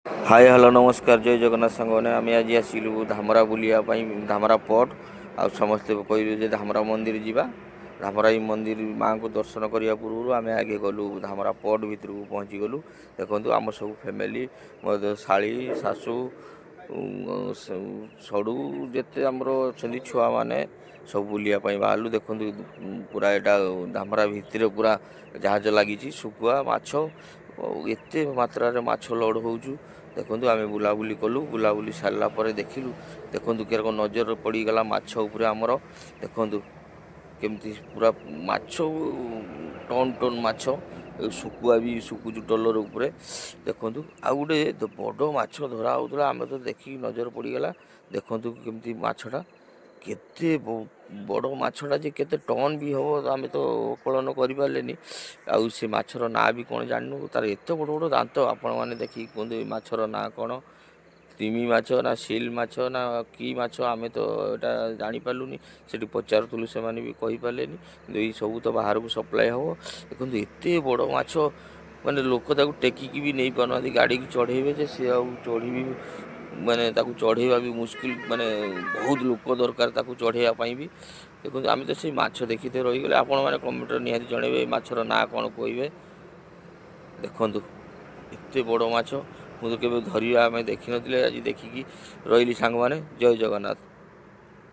Hi hello नमस्कार जय जगन्नाथ सांग मैंने आम आज आसलु धामरा बुलायापाई धामरा पट आ समस्ते कहलु जे धामरा मंदिर जावा धामरा मंदिर माँ को दर्शन करने पूर्व आम आगे गलु धामरा पट भितर को पहुँची गलु देखो आम सब फैमिली शाली शाशु सड़ू जिते आमर अच्छा छुआ मैंने सब बुलायापाई बाहरलु देखु पूरा यहाँ धामरा भितर पूरा जहाज लगी शुखुआ माछ एत मात्रा माछ लोड हो देखु आम बुलाबुली कलु बुलाबुली सारापर देखिलु देखु के नजर पड़गला माछ उपरे आमर देखु केमती पूरा माछ टन टन माछ शुकुआ भी शुकुचु टलर उपरे देखु आ गोटे बड़ माछ धरा होता आम तो देखिक नजर पड़गला देखु केमती माछटा केते बड़ माछटा जे केते टन भी हम आम तो कलन करें आउ से माछर ना भी कौन जानू तार एत बड़ बड़ दांत आपण मैंने देखिए कहते माछर ना कौन तिमी माछ ना सिल माछ ना कि माछ आम तो यहाँ जापारूनी से पचारूलु से भी कहींपारे ये सब तो बाहर को सप्लाय हम देखो एत बड़ माछ माने लोक टेकिकी भी नहीं पार गाड़ी की चढ़ेबे जे सी चढ़ी भी माने चढ़ेवा भी मुस्किल माने बहुत लोक दरकार चढ़ाई भी देखो आम तो से माछ देखी रहीगले आपण मैंने कमेंट निहाती जनइबे माछर ना कौन कहे देखु एत बड़ माछ मुझे केवे धरिया आम देखी नी आज देखिकी रही सांग मैंने जय जगन्नाथ।